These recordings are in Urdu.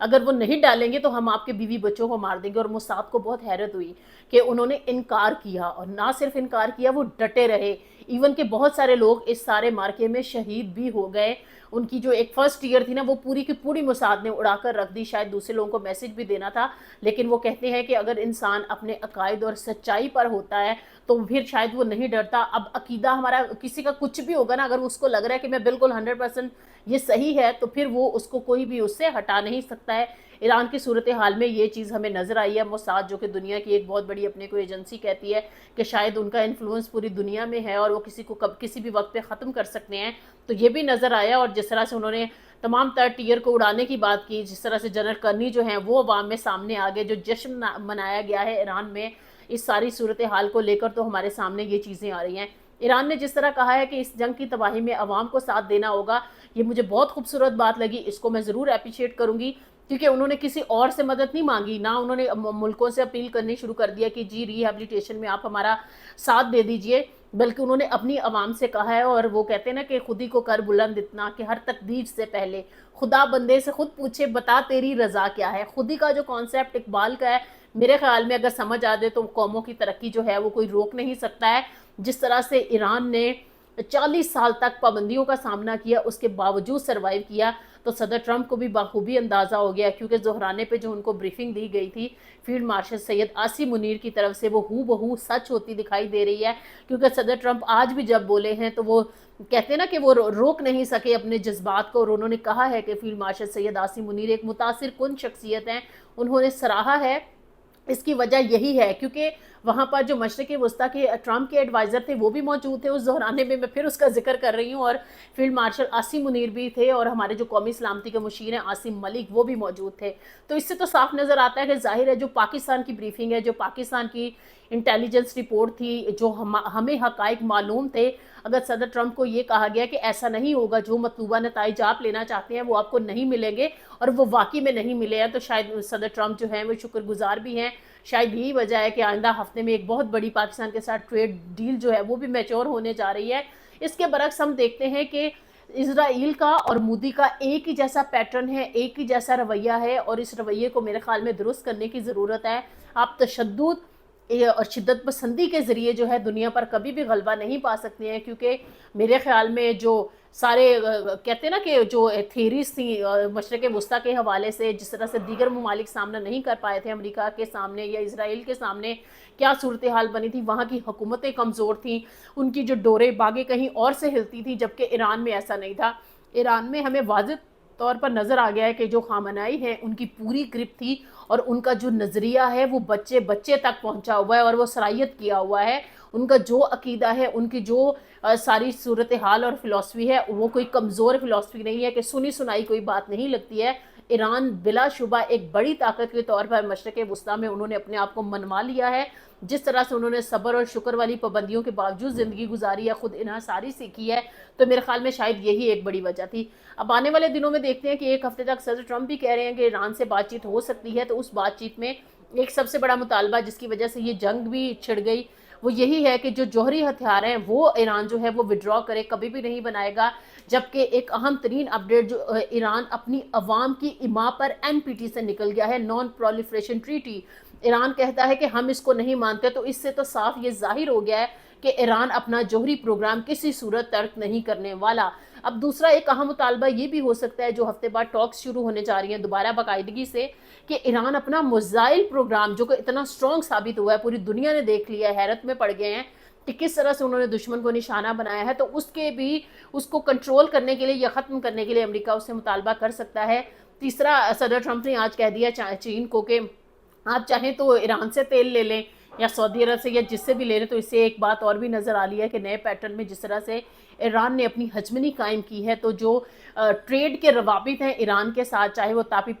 اگر وہ نہیں ڈالیں گے تو ہم آپ کے بیوی بچوں کو مار دیں گے. اور موساد کو بہت حیرت ہوئی کہ انہوں نے انکار کیا, اور نہ صرف انکار کیا, وہ ڈٹے رہے. ایون کہ بہت سارے لوگ اس سارے مارکے میں شہید بھی ہو گئے. ان کی جو ایک فرسٹ ایئر تھی نا, وہ پوری کی پوری موساد نے اڑا کر رکھ دی. شاید دوسرے لوگوں کو میسج بھی دینا تھا, لیکن وہ کہتے ہیں کہ اگر انسان اپنے عقائد اور سچائی پر ہوتا ہے تو پھر شاید وہ نہیں ڈرتا. اب عقیدہ ہمارا, کسی کا کچھ بھی ہوگا نا, اگر اس کو لگ رہا ہے کہ میں بالکل 100% یہ صحیح ہے, تو پھر وہ اس کو کوئی بھی اس سے ہٹا نہیں سکتا ہے. ایران کی صورتحال میں یہ چیز ہمیں نظر آئی ہے. موساد جو کہ دنیا کی ایک بہت بڑی اپنے کو ایجنسی کہتی ہے کہ شاید ان کا انفلوئنس پوری دنیا میں ہے اور وہ کسی کو کسی بھی وقت پہ ختم کر سکتے ہیں, تو یہ بھی نظر آیا. اور جس طرح سے انہوں نے تمام تر ٹیئر کو اڑانے کی بات کی, جس طرح سے جنرل کرنی جو ہیں وہ عوام میں سامنے آگے, جو جشن منایا گیا ہے ایران میں اس ساری صورتحال کو لے کر, تو ہمارے سامنے یہ چیزیں آ رہی ہیں. ایران نے جس طرح کہا ہے کہ اس جنگ کی تباہی میں عوام کو ساتھ دینا ہوگا, یہ مجھے بہت خوبصورت بات لگی. اس کو میں ضرور اپریشیٹ کروں گی, کیونکہ انہوں نے کسی اور سے مدد نہیں مانگی, نہ انہوں نے ملکوں سے اپیل کرنی شروع کر دیا کہ جی ری ہیبلیٹیشن میں آپ ہمارا ساتھ دے دیجئے, بلکہ انہوں نے اپنی عوام سے کہا ہے. اور وہ کہتے ہیں نا کہ خود ہی کو کر بلند اتنا کہ ہر تقدیر سے پہلے خدا بندے سے خود پوچھے بتا تیری رضا کیا ہے. خود ہی کا جو کانسیپٹ اقبال کا ہے, میرے خیال میں اگر سمجھ آ دے تو قوموں کی ترقی جو ہے وہ کوئی روک نہیں سکتا ہے. جس طرح سے ایران نے 40 سال تک پابندیوں کا سامنا کیا, اس کے باوجود سروائیو کیا, تو صدر ٹرمپ کو بھی بخوبی اندازہ ہو گیا, کیونکہ زہرانے پہ جو ان کو بریفنگ دی گئی تھی فیلڈ مارشل سید عاصم منیر کی طرف سے, وہ ہو بہو سچ ہوتی دکھائی دے رہی ہے. کیونکہ صدر ٹرمپ آج بھی جب بولے ہیں تو وہ کہتے ہیں نا کہ وہ روک نہیں سکے اپنے جذبات کو, اور انہوں نے کہا ہے کہ فیلڈ مارشل سید عاصم منیر ایک متاثر کن شخصیت ہیں. انہوں نے سراہا ہے. اس کی وجہ یہی ہے کیونکہ وہاں پر جو مشرق وسطیٰ کے ٹرمپ کے ایڈوائزر تھے وہ بھی موجود تھے اس زہرانے میں پھر اس کا ذکر کر رہی ہوں, اور فیلڈ مارشل عاصم منیر بھی تھے, اور ہمارے جو قومی سلامتی کے مشیر ہیں عاصم ملک وہ بھی موجود تھے. تو اس سے تو صاف نظر آتا ہے کہ ظاہر ہے جو پاکستان کی بریفنگ ہے, جو پاکستان کی انٹیلیجنس رپورٹ تھی, جو ہمیں حقائق معلوم تھے, اگر صدر ٹرمپ کو یہ کہا گیا کہ ایسا نہیں ہوگا, جو مطلوبہ نتائج آپ لینا چاہتے ہیں وہ آپ کو نہیں ملیں گے, اور وہ واقعی میں نہیں ملے ہیں, تو شاید صدر ٹرمپ جو ہیں وہ شکر گزار بھی ہیں. شاید یہی وجہ ہے کہ آئندہ ہفتے میں ایک بہت بڑی پاکستان کے ساتھ ٹریڈ ڈیل جو ہے وہ بھی میچور ہونے جا رہی ہے. اس کے برعکس ہم دیکھتے ہیں کہ اسرائیل کا اور مودی کا ایک ہی جیسا پیٹرن ہے, ایک ہی جیسا رویہ ہے, اور اس رویے کو میرے خیال میں درست کرنے کی ضرورت ہے. آپ تشدد اور شدت پسندی کے ذریعے جو ہے دنیا پر کبھی بھی غلبہ نہیں پا سکتے ہیں, کیونکہ میرے خیال میں جو سارے کہتے ہیں نا کہ جو تھیریز تھیں مشرق وسطیٰ کے حوالے سے, جس طرح سے دیگر ممالک سامنا نہیں کر پائے تھے امریکہ کے سامنے یا اسرائیل کے سامنے, کیا صورتحال بنی تھی, وہاں کی حکومتیں کمزور تھیں, ان کی جو ڈورے باغیں کہیں اور سے ہلتی تھیں, جبکہ ایران میں ایسا نہیں تھا. ایران میں ہمیں واضح طور پر نظر آ گیا ہے کہ جو خامنائی ہیں ان کی پوری گرپ تھی, اور ان کا جو نظریہ ہے وہ بچے بچے تک پہنچا ہوا ہے, اور وہ سرائیت کیا ہوا ہے. ان کا جو عقیدہ ہے, ان کی جو ساری صورتحال اور فلسفی ہے, وہ کوئی کمزور فلسفی نہیں ہے کہ سنی سنائی کوئی بات نہیں لگتی ہے. ایران بلا شبہ ایک بڑی طاقت کے طور پر مشرق وسطیٰ میں انہوں نے اپنے آپ کو منوا لیا ہے. جس طرح سے انہوں نے صبر اور شکر والی پابندیوں کے باوجود زندگی گزاری ہے, خود انحصاری سیکھی ہے, تو میرے خیال میں شاید یہی ایک بڑی وجہ تھی. اب آنے والے دنوں میں دیکھتے ہیں کہ ایک ہفتے تک صدر ٹرمپ بھی کہہ رہے ہیں کہ ایران سے بات چیت ہو سکتی ہے, تو اس بات چیت میں ایک سب سے بڑا مطالبہ جس کی وجہ سے یہ جنگ بھی چھڑ گئی وہ یہی ہے کہ جو جوہری ہتھیار ہیں وہ ایران جو ہے وہ وڈرا کرے, کبھی بھی نہیں بنائے گا. جبکہ ایک اہم ترین اپڈیٹ جو ایران اپنی عوام کی اما پر NPT سے نکل گیا ہے, نان پرولیفریشن ٹریٹی. ایران کہتا ہے کہ ہم اس کو نہیں مانتے, تو اس سے تو صاف یہ ظاہر ہو گیا ہے کہ ایران اپنا جوہری پروگرام کسی صورت ترک نہیں کرنے والا. اب دوسرا ایک اہم مطالبہ یہ بھی ہو سکتا ہے, جو ہفتے بعد ٹاکس شروع ہونے جا رہی ہیں دوبارہ باقاعدگی سے, کہ ایران اپنا میزائل پروگرام جو کہ اتنا سٹرونگ ثابت ہوا ہے, پوری دنیا نے دیکھ لیا ہے, حیرت میں پڑ گئے ہیں کہ کس طرح سے انہوں نے دشمن کو نشانہ بنایا ہے, تو اس کو کنٹرول کرنے کے لیے یا ختم کرنے کے لیے امریکہ اس سے مطالبہ کر سکتا ہے. تیسرا, صدر ٹرمپ نے آج کہہ دیا چین کو کہ آپ چاہیں تو ایران سے تیل لے لیں یا سعودی عرب سے یا جس سے بھی لے لیں. تو اس سے ایک بات اور بھی نظر آ رہی ہے کہ نئے پیٹرن میں جس طرح سے ایران نے اپنی ہجمنی قائم کی ہے, تو جو ٹریڈ کے روابط ہیں ایران کے ساتھ, چاہے وہ تاپی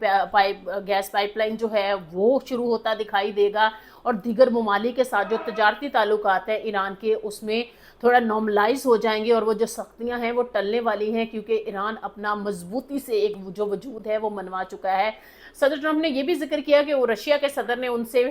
گیس پائپ لائن جو ہے وہ شروع ہوتا دکھائی دے گا, اور دیگر ممالک کے ساتھ جو تجارتی تعلقات ہیں ایران کے اس میں تھوڑا نارملائز ہو جائیں گے, اور وہ جو سختیاں ہیں وہ ٹلنے والی ہیں, کیونکہ ایران اپنا مضبوطی سے ایک جو وجود ہے وہ منوا چکا ہے. صدر ٹرمپ نے یہ بھی ذکر کیا کہ وہ رشیا کے صدر نے ان سے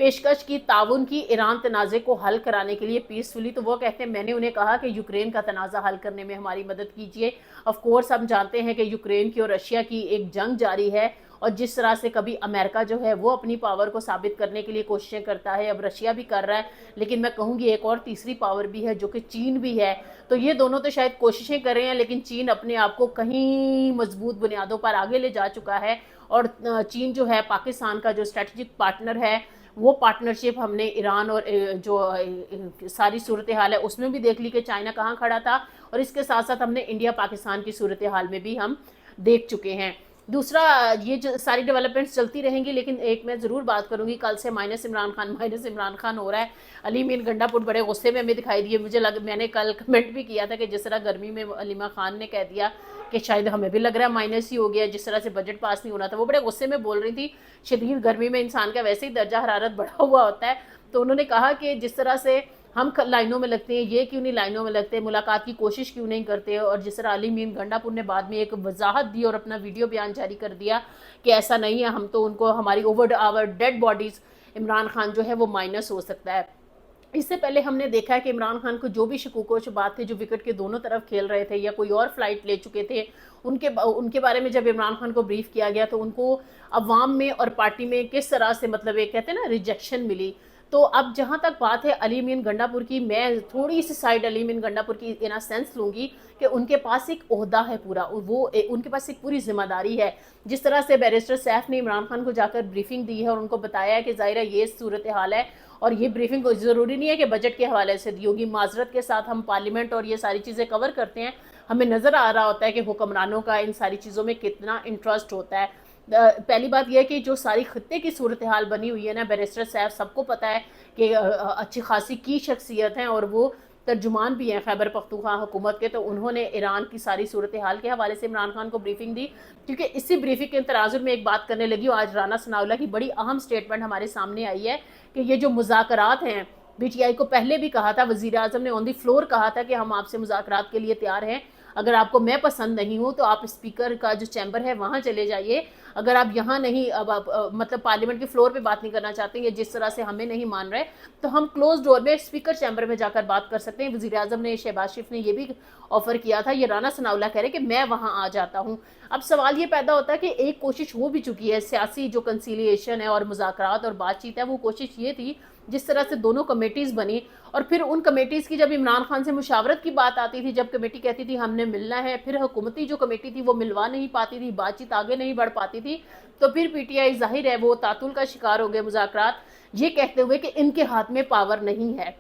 پیشکش کی تعاون کی ایران تنازع کو حل کرانے کے لیے پیسفلی. تو وہ کہتے ہیں میں نے انہیں کہا کہ یوکرین کا تنازع حل کرنے میں ہماری مدد کیجیے. آف کورس ہم جانتے ہیں کہ یوکرین کی اور رشیا کی ایک جنگ جاری ہے, اور جس طرح سے کبھی امریکہ جو ہے وہ اپنی پاور کو ثابت کرنے کے لیے کوششیں کرتا ہے، اب رشیا بھی کر رہا ہے، لیکن میں کہوں گی ایک اور تیسری پاور بھی ہے جو کہ چین بھی ہے. تو یہ دونوں تو شاید کوششیں کر رہے ہیں، لیکن چین اپنے آپ کو کہیں مضبوط بنیادوں پر آگے لے جا چکا ہے. اور چین جو ہے پاکستان کا جو اسٹریٹجک پارٹنر ہے، وہ پارٹنرشپ ہم نے ایران اور جو ساری صورتحال ہے اس میں بھی دیکھ لی کہ چائنا کہاں کھڑا تھا، اور اس کے ساتھ ساتھ ہم نے انڈیا پاکستان کی صورتحال میں بھی ہم دیکھ چکے ہیں. دوسرا، یہ جو ساری ڈیولپمنٹس چلتی رہیں گی، لیکن ایک میں ضرور بات کروں گی، کل سے مائنس عمران خان ہو رہا ہے. علی مین گنڈا پور بڑے غصے میں ہمیں دکھائی دیے. میں نے کل کمنٹ بھی کیا تھا کہ جس طرح گرمی میں علیمہ خان نے کہہ دیا کہ شاید ہمیں بھی لگ رہا ہے مائنس ہی ہو گیا، جس طرح سے بجٹ پاس نہیں ہونا تھا، وہ بڑے غصے میں بول رہی تھی. شدید گرمی میں انسان کا ویسے ہی درجہ حرارت بڑھا ہوا ہوتا ہے. تو انہوں نے کہا کہ جس طرح سے ہم لائنوں میں لگتے ہیں، یہ کیوں نہیں لائنوں میں لگتے، ملاقات کی کوشش کیوں نہیں کرتے. اور جس طرح علی مین گنڈا پور نے بعد میں ایک وضاحت دی اور اپنا ویڈیو بیان جاری کر دیا کہ ایسا نہیں ہے، ہم تو ان کو ہماری over dead bodies Imran Khan جو ہے وہ مائنس ہو سکتا ہے. اس سے پہلے ہم نے دیکھا ہے کہ عمران خان کو جو بھی شکوک و شبہات تھے، جو وکٹ کے دونوں طرف کھیل رہے تھے یا کوئی اور فلائٹ لے چکے تھے، ان کے بارے میں جب عمران خان کو بریف کیا گیا تو ان کو عوام میں اور پارٹی میں کس طرح سے مطلب ایک کہتے ہیں نا ریجیکشن ملی. تو اب جہاں تک بات ہے علی مین گنڈا پور کی، میں تھوڑی سی سائڈ علی مین گنڈا پور کی ان سینس لوں گی کہ ان کے پاس ایک عہدہ ہے پورا، وہ ان کے پاس ایک پوری ذمہ داری ہے. جس طرح سے بیرسٹر سیف نے عمران خان کو جا کر بریفنگ دی ہے اور ان کو بتایا ہے کہ ظاہرہ یہ صورتحال ہے، اور یہ بریفنگ ضروری نہیں ہے کہ بجٹ کے حوالے سے دی ہوگی، معذرت کے ساتھ ہم پارلیمنٹ اور یہ ساری چیزیں کور کرتے ہیں، ہمیں نظر آ رہا ہوتا ہے کہ حکمرانوں کا ان ساری چیزوں میں کتنا انٹرسٹ ہوتا ہے. پہلی بات یہ ہے کہ جو ساری خطے کی صورتحال بنی ہوئی ہے نا، بیرسٹر صاحب سب کو پتہ ہے کہ اچھی خاصی کی شخصیت ہیں اور وہ ترجمان بھی ہیں خیبر پختونخوا حکومت کے. تو انہوں نے ایران کی ساری صورتحال کے حوالے سے عمران خان کو بریفنگ دی، کیونکہ اسی بریفنگ کے تناظر میں ایک بات کرنے لگی. آج رانا ثناءاللہ کی بڑی اہم سٹیٹمنٹ ہمارے سامنے آئی ہے کہ یہ جو مذاکرات ہیں، بی ٹی آئی کو پہلے بھی کہا تھا، وزیر اعظم نے آن دی فلور کہا تھا کہ ہم آپ سے مذاکرات کے لیے تیار ہیں، اگر آپ کو میں پسند نہیں ہوں تو آپ اسپیکر کا جو چیمبر ہے وہاں چلے جائیے، اگر آپ یہاں نہیں مطلب پارلیمنٹ کے فلور پہ بات نہیں کرنا چاہتے ہیں، جس طرح سے ہمیں نہیں مان رہے، تو ہم کلوز ڈور میں اسپیکر چیمبر میں جا کر بات کر سکتے ہیں. وزیر اعظم نے شہباز شریف نے یہ بھی آفر کیا تھا. یہ رانا ثناءاللہ کہہ رہے کہ میں وہاں آ جاتا ہوں. اب سوال یہ پیدا ہوتا ہے کہ ایک کوشش ہو بھی چکی ہے، سیاسی جو کنسیلیشن ہے اور مذاکرات اور بات چیت ہے، وہ کوشش یہ تھی جس طرح سے دونوں کمیٹیز بنی، اور پھر ان کمیٹیز کی جب عمران خان سے مشاورت کی بات آتی تھی، جب کمیٹی کہتی تھی ہم نے ملنا ہے، پھر حکومتی جو کمیٹی تھی وہ ملوا نہیں پاتی تھی، بات چیت آگے نہیں بڑھ پاتی تھی، تو پھر پی ٹی آئی ظاہر ہے وہ تعطل کا شکار ہو گئے مذاکرات، یہ کہتے ہوئے کہ ان کے ہاتھ میں پاور نہیں ہے.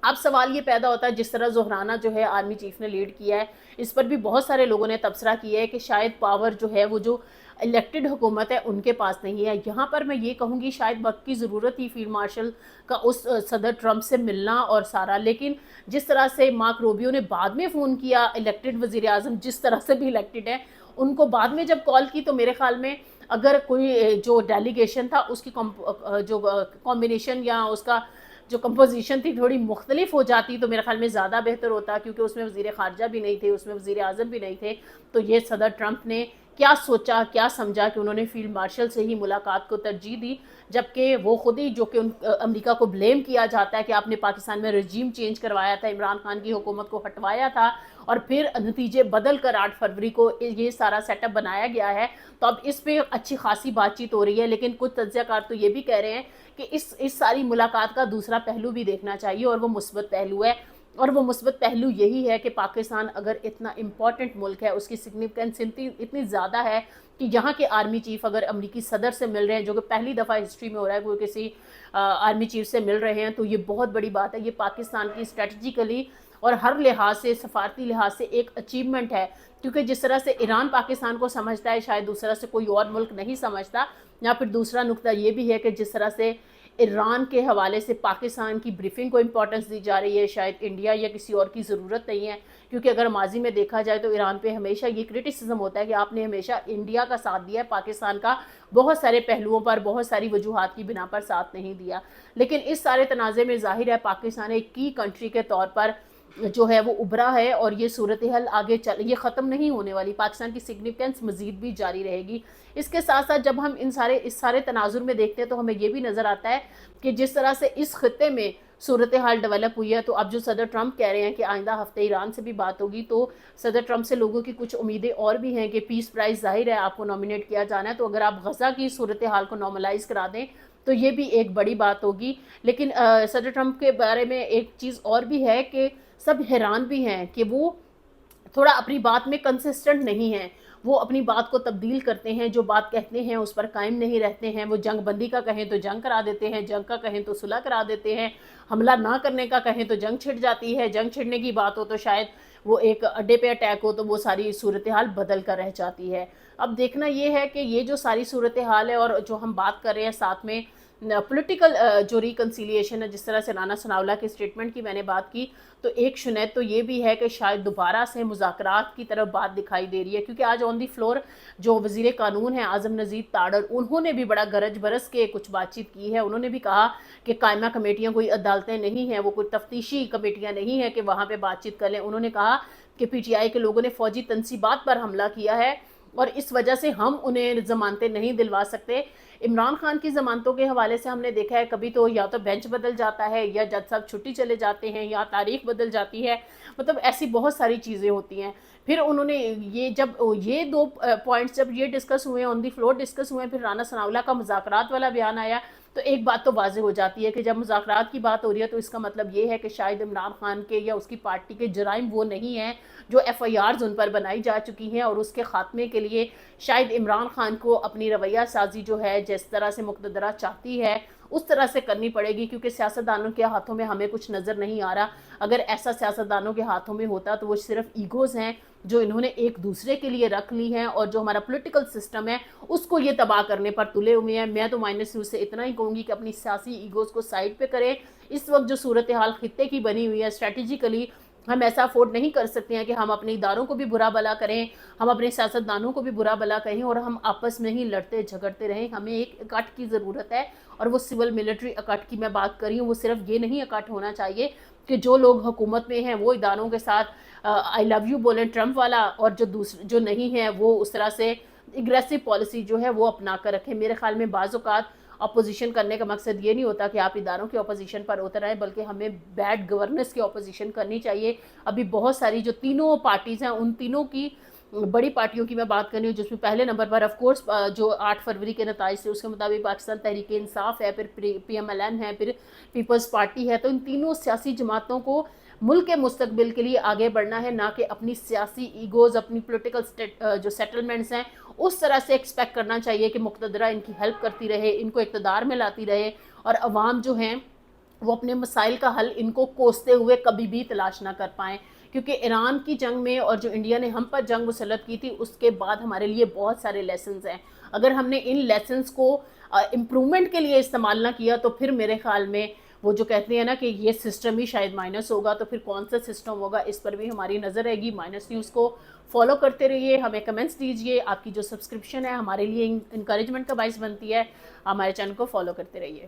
اب سوال یہ پیدا ہوتا ہے جس طرح زہرانہ جو ہے آرمی چیف نے لیڈ کیا ہے، اس پر بھی بہت سارے لوگوں نے تبصرہ کیا ہے کہ شاید پاور جو ہے وہ جو الیکٹڈ حکومت ہے ان کے پاس نہیں ہے. یہاں پر میں یہ کہوں گی شاید وقت کی ضرورت تھی فیلڈ مارشل کا اس صدر ٹرمپ سے ملنا اور سارا، لیکن جس طرح سے مارک روبیو نے بعد میں فون کیا، الیکٹڈ وزیر اعظم جس طرح سے بھی الیکٹڈ ہے، ان کو بعد میں جب کال کی تو میرے خیال میں اگر کوئی جو ڈیلیگیشن تھا اس کی جو کمبینیشن یا اس کا جو کمپوزیشن تھی تھوڑی مختلف ہو جاتی تو میرے خیال میں زیادہ بہتر ہوتا، کیونکہ اس میں وزیر خارجہ بھی نہیں تھے، اس میں وزیر اعظم بھی نہیں تھے. تو یہ صدر ٹرمپ نے کیا سوچا، کیا سمجھا کہ انہوں نے فیلڈ مارشل سے ہی ملاقات کو ترجیح دی، جبکہ وہ خود ہی جو کہ امریکہ کو بلیم کیا جاتا ہے کہ آپ نے پاکستان میں رجیم چینج کروایا تھا، عمران خان کی حکومت کو ہٹوایا تھا، اور پھر نتیجے بدل کر 8 فروری کو یہ سارا سیٹ اپ بنایا گیا ہے. تو اب اس پہ اچھی خاصی بات چیت ہو رہی ہے، لیکن کچھ تجزیہ کار تو یہ بھی کہہ رہے ہیں کہ اس ساری ملاقات کا دوسرا پہلو بھی دیکھنا چاہیے، اور وہ مثبت پہلو ہے. اور وہ مثبت پہلو یہی ہے کہ پاکستان اگر اتنا امپورٹنٹ ملک ہے، اس کی سگنیفیکنس اتنی زیادہ ہے کہ یہاں کے آرمی چیف اگر امریکی صدر سے مل رہے ہیں، جو کہ پہلی دفعہ ہسٹری میں ہو رہا ہے کوئی کسی آرمی چیف سے مل رہے ہیں، تو یہ بہت بڑی بات ہے. یہ پاکستان کی اسٹریٹجیکلی اور ہر لحاظ سے، سفارتی لحاظ سے ایک اچیومنٹ ہے، کیونکہ جس طرح سے ایران پاکستان کو سمجھتا ہے شاید دوسرا سے کوئی اور ملک نہیں سمجھتا. یا پھر دوسرا نقطہ یہ بھی ہے کہ جس طرح سے ایران کے حوالے سے پاکستان کی بریفنگ کو امپورٹنس دی جا رہی ہے، شاید انڈیا یا کسی اور کی ضرورت نہیں ہے، کیونکہ اگر ماضی میں دیکھا جائے تو ایران پہ ہمیشہ یہ کرٹیسزم ہوتا ہے کہ آپ نے ہمیشہ انڈیا کا ساتھ دیا ہے، پاکستان کا بہت سارے پہلوؤں پر، بہت ساری وجوہات کی بنا پر ساتھ نہیں دیا. لیکن اس سارے تنازع میں ظاہر ہے پاکستان ایک کی کنٹری کے طور پر جو ہے وہ ابھرا ہے، اور یہ صورتحال آگے یہ ختم نہیں ہونے والی، پاکستان کی سگنیفیکنس مزید بھی جاری رہے گی. اس کے ساتھ ساتھ جب ہم اس سارے تناظر میں دیکھتے ہیں تو ہمیں یہ بھی نظر آتا ہے کہ جس طرح سے اس خطے میں صورتحال ڈیولپ ہوئی ہے. تو اب جو صدر ٹرمپ کہہ رہے ہیں کہ آئندہ ہفتے ایران سے بھی بات ہوگی, تو صدر ٹرمپ سے لوگوں کی کچھ امیدیں اور بھی ہیں کہ پیس پرائز ظاہر ہے آپ کو نامینیٹ کیا جانا ہے, تو اگر آپ غزہ کی صورتحال کو نارملائز کرا دیں تو یہ بھی ایک بڑی بات ہوگی. لیکن صدر ٹرمپ کے بارے میں ایک چیز اور بھی ہے کہ سب حیران بھی ہیں کہ وہ تھوڑا اپنی بات میں کنسسٹنٹ نہیں ہیں. وہ اپنی بات کو تبدیل کرتے ہیں, جو بات کہتے ہیں اس پر قائم نہیں رہتے ہیں. وہ جنگ بندی کا کہیں تو جنگ کرا دیتے ہیں, جنگ کا کہیں تو صلح کرا دیتے ہیں, حملہ نہ کرنے کا کہیں تو جنگ چھڑ جاتی ہے, جنگ چھڑنے کی بات ہو تو شاید وہ ایک اڈے پہ اٹیک ہو تو وہ ساری صورتحال بدل کر رہ جاتی ہے. اب دیکھنا یہ ہے کہ یہ جو ساری صورتحال ہے اور جو ہم بات کر رہے ہیں ساتھ میں پولیٹیکل جو ریکنسیلیشن ہے, جس طرح سے رانا ثناءاللہ کے اسٹیٹمنٹ کی میں نے بات کی, تو ایک شنید تو یہ بھی ہے کہ شاید دوبارہ سے مذاکرات کی طرف بات دکھائی دے رہی ہے. کیونکہ آج آن دی فلور جو وزیر قانون ہیں اعظم نذیر تاڑر, انہوں نے بھی بڑا گرج برس کے کچھ بات چیت کی ہے. انہوں نے بھی کہا کہ قائمہ کمیٹیاں کوئی عدالتیں نہیں ہیں, وہ کوئی تفتیشی کمیٹیاں نہیں ہیں کہ وہاں پہ بات چیت کر لیں. انہوں نے کہا کہ پی ٹی آئی کے لوگوں نے فوجی تنصیبات پر حملہ کیا ہے اور اس وجہ سے ہم انہیں ضمانتیں نہیں دلوا سکتے. عمران خان کی ضمانتوں کے حوالے سے ہم نے دیکھا ہے کبھی تو یا تو بینچ بدل جاتا ہے, یا جج صاحب چھٹی چلے جاتے ہیں, یا تاریخ بدل جاتی ہے. مطلب ایسی بہت ساری چیزیں ہوتی ہیں. پھر انہوں نے یہ دو پوائنٹس جب یہ ڈسکس ہوئے, آن دی فلور ڈسکس ہوئے, پھر رانا ثناءاللہ کا مذاکرات والا بیان آیا, تو ایک بات تو واضح ہو جاتی ہے کہ جب مذاکرات کی بات ہو رہی ہے تو اس کا مطلب یہ ہے کہ شاید عمران خان کے یا اس کی پارٹی کے جرائم وہ نہیں ہیں جو ایف آئی آرز ان پر بنائی جا چکی ہیں, اور اس کے خاتمے کے لیے شاید عمران خان کو اپنی رویہ سازی جو ہے جس طرح سے مقتدرہ چاہتی ہے اس طرح سے کرنی پڑے گی. کیونکہ سیاستدانوں کے ہاتھوں میں ہمیں کچھ نظر نہیں آ رہا. اگر ایسا سیاستدانوں کے ہاتھوں میں ہوتا تو وہ صرف ایگوز ہیں جو انہوں نے ایک دوسرے کے لیے رکھ لی ہیں, اور جو ہمارا پولیٹیکل سسٹم ہے اس کو یہ تباہ کرنے پر تلے ہوئے ہیں. میں تو مائنس نیوز سے اتنا ہی کہوں گی کہ اپنی سیاسی ایگوز کو سائڈ پہ کریں. اس وقت جو صورتحال خطے کی بنی ہوئی ہے, اسٹریٹجیکلی ہم ایسا افورڈ نہیں کر سکتے ہیں کہ ہم اپنے اداروں کو بھی برا بلا کریں, ہم اپنے سیاستدانوں کو بھی برا بلا کہیں, اور ہم آپس میں ہی لڑتے جھگڑتے رہیں. ہمیں ایک اکٹ کی ضرورت ہے, اور وہ سول ملٹری اکٹ کی میں بات کر رہی ہوں. وہ صرف یہ نہیں اکٹ ہونا چاہیے کہ جو لوگ حکومت میں ہیں وہ اداروں کے ساتھ آئی لو یو بولیں ٹرمپ والا, اور جو نہیں ہیں وہ اس طرح سے اگریسو پالیسی جو ہے وہ اپنا کر رکھیں. میرے خیال میں بعض اوقات اپوزیشن کرنے کا مقصد یہ نہیں ہوتا کہ آپ اداروں کی اپوزیشن پر اتر آئیں, بلکہ ہمیں بیڈ گورننس کی اپوزیشن کرنی چاہیے. ابھی بہت ساری جو تینوں پارٹیز ہیں, ان تینوں کی بڑی پارٹیوں کی میں بات کر رہی ہوں, جس میں پہلے نمبر پر آف کورس جو 8 فروری کے نتائج سے اس کے مطابق پاکستان تحریک انصاف ہے, پھر پی ایم ایل این ہے, پھر پیپلز پارٹی ہے. تو ان تینوں سیاسی جماعتوں کو ملک کے مستقبل کے لیے آگے بڑھنا ہے, نہ کہ اپنی سیاسی ایگوز, اپنی پولیٹیکل جو سیٹلمنٹس ہیں اس طرح سے ایکسپیکٹ کرنا چاہیے کہ مقتدرہ ان کی ہیلپ کرتی رہے, ان کو اقتدار میں لاتی رہے, اور عوام جو ہیں وہ اپنے مسائل کا حل ان کو کوستے ہوئے کبھی بھی تلاش نہ کر پائیں. کیونکہ ایران کی جنگ میں اور جو انڈیا نے ہم پر جنگ مسلط کی تھی اس کے بعد ہمارے لیے بہت سارے لیسنز ہیں. اگر ہم نے ان لیسنز کو امپرومنٹ کے لیے استعمال نہ کیا تو پھر میرے خیال میں وہ جو کہتے ہیں نا کہ یہ سسٹم ہی شاید مائنس ہوگا, تو پھر کون سا سسٹم ہوگا اس پر بھی ہماری نظر رہے گی. مائنس نیوز کو فالو کرتے رہیے, ہمیں کمنٹس دیجیے, آپ کی جو سبسکرپشن ہے ہمارے لیے انکریجمنٹ کا باعث بنتی ہے. ہمارے چینل کو فالو کرتے رہیے.